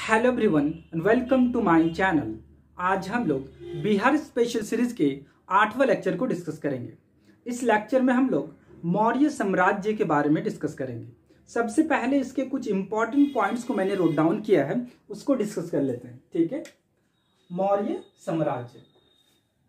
Hello everyone and welcome to my channel. आज हम लोग बिहार स्पेशल सीरीज के 8वां लेक्चर को डिस्कस करेंगे। इस लेक्चर में हम लोग मौर्य साम्राज्य के बारे में डिस्कस करेंगे। सबसे पहले इसके कुछ इंपॉर्टेंट पॉइंट्स को मैंने नोट डाउन किया है, उसको डिस्कस कर लेते हैं। ठीक है, मौर्य साम्राज्य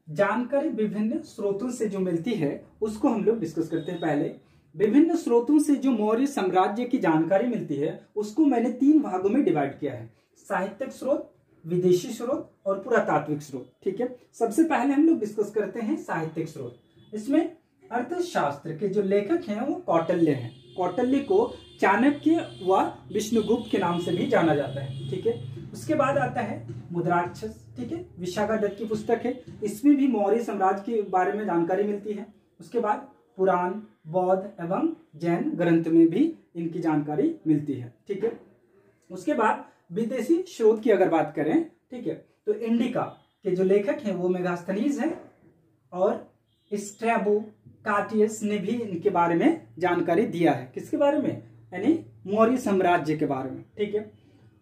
जानकारी विभिन्न स्रोतों से जो मिलती है उसको हम लोग डिस्कस करते हैं। पहले विभिन्न स्रोतों से जो मौर्य साम्राज्य की जानकारी मिलती है उसको मैंने 3 भागों में डिवाइड किया है: साहित्यिक स्रोत, विदेशी स्रोत और पुरातात्विक स्रोत। ठीक है, सबसे पहले हम लोग डिस्कस करते हैं साहित्यिक स्रोत। इसमें अर्थशास्त्र के जो लेखक हैं वो कौटिल्य हैं। कौटिल्य को चाणक्य व विष्णुगुप्त के नाम से भी जाना जाता है। ठीक है, उसके बाद आता है मुद्राक्षस। ठीक है, विशाखा दत्त की पुस्तक है, इसमें भी मौर्य साम्राज्य के बारे में जानकारी मिलती है। उसके बाद पुराण, बौद्ध एवं जैन ग्रंथ में भी इनकी जानकारी मिलती है। ठीक है, उसके बाद विदेशी स्रोत की अगर बात करें, ठीक है, तो इंडिका के जो लेखक हैं वो मेगास्थनीज हैं और स्ट्रैबो कार्टियस ने भी इनके बारे में जानकारी दिया है। किसके बारे में? यानी मौर्य साम्राज्य के बारे में। ठीक है,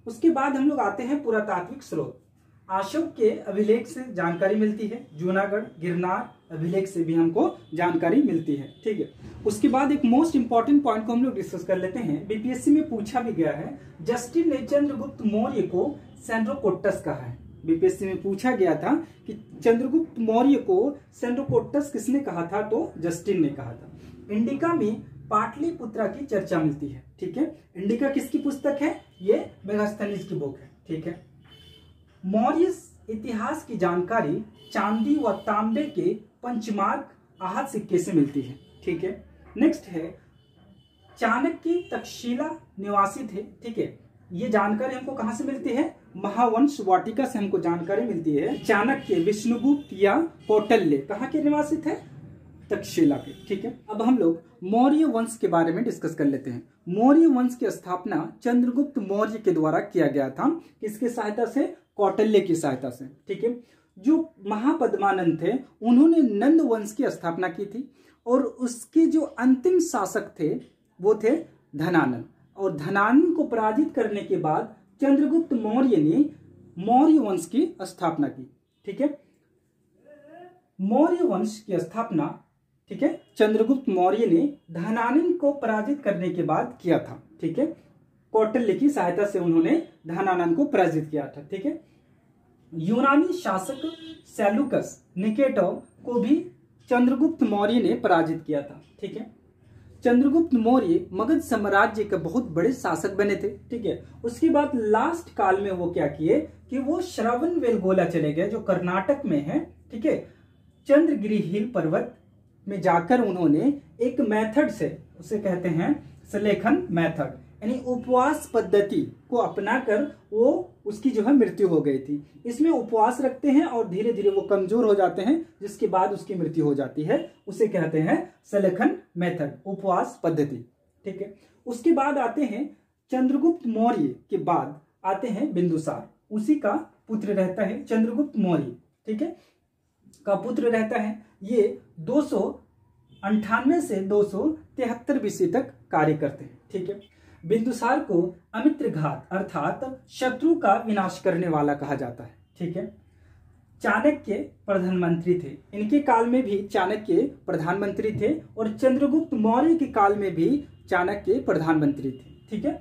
उसके बाद हम लोग आते हैं पुरातात्विक स्रोत। अशोक के अभिलेख से जानकारी मिलती है, जूनागढ़ गिरनार अभिलेख से भी हमको जानकारी मिलती है। ठीक है, उसके बाद एक मोस्ट इंपॉर्टेंट पॉइंट को हम लोग डिस्कस कर लेते हैं। बीपीएससी में पूछा भी गया है, जस्टिन ने चंद्रगुप्त मौर्य को सेंड्रोकोट्टस कहा है। बीपीएससी में पूछा गया था कि चंद्रगुप्त मौर्य को सेंड्रोकोट्टस किसने कहा था, तो जस्टिन ने कहा था। इंडिका में पाटलिपुत्रा की चर्चा मिलती है। ठीक है, इंडिका किसकी पुस्तक है? ये मेगास्थनीज की बुक है। ठीक है, मौर्य इतिहास की जानकारी चांदी व तांबे के पंचमार्क आहत सिक्के से मिलती है। ठीक है, नेक्स्ट है चाणक्य तक्षशिला निवासी थे। ठीक है, ये जानकारी हमको कहां से मिलती है? महावंश वाटिका से हमको जानकारी मिलती है। चाणक्य, विष्णुगुप्त या कौटिल्य कहाँ के निवासी थे? तक्षशिला के। ठीक है, अब हम लोग मौर्य वंश के बारे में डिस्कस कर लेते हैं। मौर्य वंश की स्थापना चंद्रगुप्त मौर्य के द्वारा किया गया था। किसकी सहायता से? कौटिल्य की सहायता से। ठीक है, जो महापद्मानंद थे उन्होंने नंद वंश की स्थापना की थी और उसके जो अंतिम शासक थे वो थे धनानंद। और धनानंद को पराजित करने के बाद चंद्रगुप्त मौर्य ने मौर्य वंश की स्थापना की। ठीक है, मौर्य वंश की स्थापना, ठीक है, चंद्रगुप्त मौर्य ने धनानंद को पराजित करने के बाद किया था। ठीक है, कौटिल्य की सहायता से उन्होंने धनानंद को पराजित किया था। ठीक है, यूनानी शासक सेलुकस निकेटर को भी चंद्रगुप्त मौर्य ने पराजित किया था। ठीक है, चंद्रगुप्त मौर्य मगध साम्राज्य के बहुत बड़े शासक बने थे। ठीक है, उसके बाद लास्ट काल में वो क्या किए कि वो श्रवणबेलगोला चले गए जो कर्नाटक में है। ठीक है, चंद्रगिरी हिल पर्वत में जाकर उन्होंने एक मेथड से, उसे कहते हैं सलेखन मेथड, यानी उपवास पद्धति को अपनाकर वो उसकी जो है मृत्यु हो गई थी। इसमें उपवास रखते हैं और धीरे धीरे वो कमजोर हो जाते हैं, जिसके बाद उसकी मृत्यु हो जाती है। उसे कहते हैं सलेखन मेथड, उपवास पद्धति। ठीक है, उसके बाद आते हैं चंद्रगुप्त मौर्य के बाद आते हैं बिंदुसार, उसी का पुत्र रहता है चंद्रगुप्त मौर्य। ठीक है, का पुत्र रहता है। ये 298 से 273 BC तक कार्य करते हैं। ठीक है, बिंदुसार को अमित्रघात अर्थात शत्रु का विनाश करने वाला कहा जाता है। ठीक है, चाणक्य प्रधानमंत्री थे। इनके काल में भी चाणक्य प्रधानमंत्री थे और चंद्रगुप्त मौर्य के काल में भी चाणक्य प्रधानमंत्री थे। ठीक है,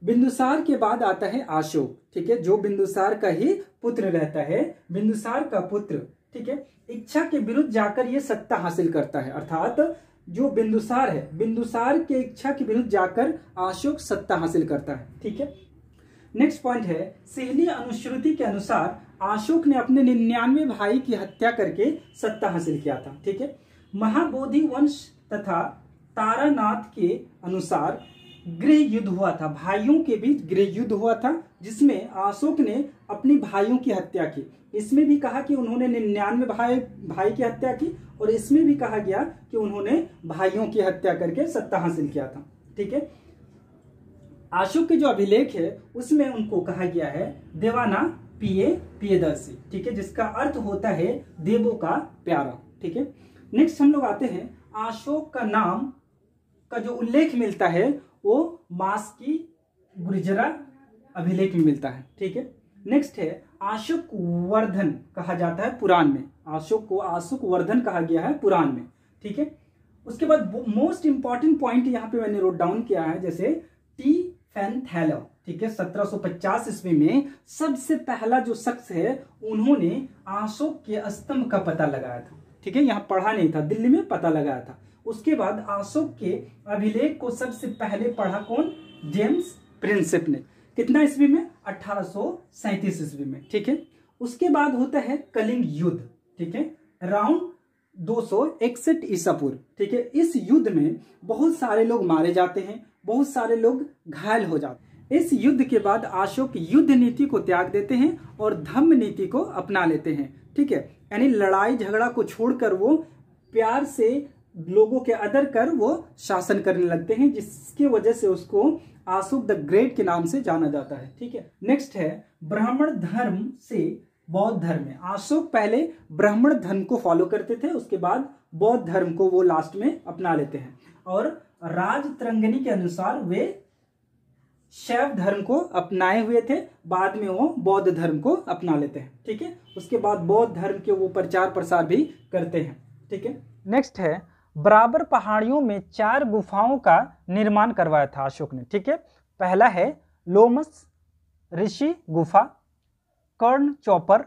बिंदुसार के बाद आता है अशोक। ठीक है, जो बिंदुसार का ही पुत्र रहता है। बिंदुसार का पुत्र, ठीक है, इच्छा के विरुद्ध जाकर ये सत्ता हासिल करता है, अर्थात जो बिंदुसार है, बिंदुसार के इच्छा के विरुद्ध जाकर अशोक सत्ता हासिल करता है। ठीक है, नेक्स्ट पॉइंट है सिहली अनुश्रुति के अनुसार अशोक ने अपने 99 भाई की हत्या करके सत्ता हासिल किया था। ठीक है, महाबोधि वंश तथा तारानाथ के अनुसार गृह युद्ध हुआ था, भाइयों के बीच गृह युद्ध हुआ था, जिसमें अशोक ने अपने भाइयों की हत्या की। इसमें भी कहा कि उन्होंने 99 भाई की हत्या की और इसमें भी कहा गया कि उन्होंने भाइयों की हत्या करके सत्ता हासिल किया था। ठीक है, अशोक के जो अभिलेख है उसमें उनको कहा गया है देवाना पियदर्शी। ठीक है, जिसका अर्थ होता है देवों का प्यारा। ठीक है, नेक्स्ट हम लोग आते हैं अशोक का नाम का जो उल्लेख मिलता है वो मास्की गुर्जरा अभिलेख में मिलता है। ठीक है, नेक्स्ट है अशोक वर्धन कहा जाता है पुराण में। अशोक को अशोक वर्धन कहा गया है पुराण में। ठीक है, उसके बाद मोस्ट इंपॉर्टेंट पॉइंट यहाँ पे मैंने नोट डाउन किया है, जैसे टी फैन थैलो। ठीक है, 1750 ईस्वी में सबसे पहला जो शख्स है उन्होंने अशोक के स्तंभ का पता लगाया था। ठीक है, यहाँ पढ़ा नहीं था, दिल्ली में पता लगाया था। उसके बाद अशोक के अभिलेख को सबसे पहले पढ़ा कौन? जेम्स प्रिंसेप ने। कितना ईस्वी में? 1837 ईस्वी में। ठीक है, उसके बाद होता है कलिंग युद्ध। ठीक है, अराउंड 261 ईसा पूर्व। ठीक है, इस युद्ध में बहुत सारे लोग मारे जाते हैं, बहुत सारे लोग घायल हो जाते हैं। इस युद्ध के बाद अशोक युद्ध नीति को त्याग देते हैं और धम्म नीति को अपना लेते हैं। ठीक है, यानी लड़ाई झगड़ा को छोड़कर वो प्यार से लोगों के आदर कर वो शासन करने लगते हैं, जिसकी वजह से उसको अशोक द ग्रेट के नाम से जाना जाता है। ठीक है, नेक्स्ट है ब्राह्मण धर्म से बौद्ध धर्म में। अशोक पहले ब्राह्मण धर्म को फॉलो करते थे, उसके बाद बौद्ध धर्म को वो लास्ट में अपना लेते हैं, और राजतरंगिणी के अनुसार वे शैव धर्म को अपनाए हुए थे, बाद में वो बौद्ध धर्म को अपना लेते हैं। ठीक है, उसके बाद बौद्ध धर्म के वो प्रचार प्रसार भी करते हैं। ठीक है, नेक्स्ट है बराबर पहाड़ियों में 4 गुफाओं का निर्माण करवाया था अशोक ने। ठीक है, पहला है लोमस ऋषि गुफा, कर्ण चौपर,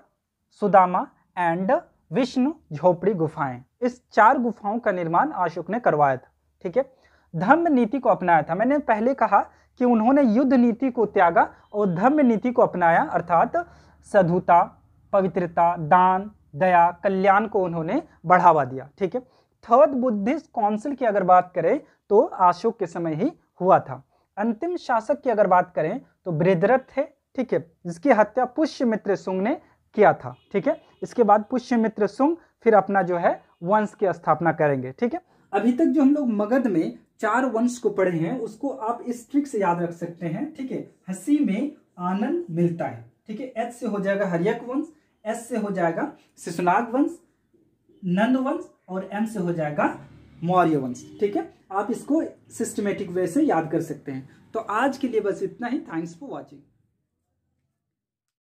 सुदामा एंड विष्णु झोपड़ी गुफाएं। इस 4 गुफाओं का निर्माण अशोक ने करवाया था। ठीक है, धम्म नीति को अपनाया था। मैंने पहले कहा कि उन्होंने युद्ध नीति को त्यागा और धम्म नीति को अपनाया, अर्थात साधुता, पवित्रता, दान, दया, कल्याण को उन्होंने बढ़ावा दिया। ठीक है, थर्ड बुद्धिस्ट काउंसिल की अगर बात करें तो अशोक के समय ही हुआ था। अंतिम शासक की अगर बात करें तो बृहद्रथ है। ठीक है, जिसकी हत्या पुष्यमित्र शुंग ने किया था। ठीक है, इसके बाद पुष्यमित्र शुंग फिर अपना जो है वंश की स्थापना करेंगे। ठीक है, अभी तक जो हम लोग मगध में 4 वंश को पढ़े हैं उसको आप इस ट्रिक से याद रख सकते हैं। ठीक है, हंसी में आनंद मिलता है। ठीक है, एच से हो जाएगा हर्यक वंश, एस से हो जाएगा शिशुनाग वंश, नंद वंश, और एम से हो जाएगा मौर्य वंश। ठीक है, आप इसको सिस्टमेटिक वे से याद कर सकते हैं। तो आज के लिए बस इतना ही। Thanks for watching.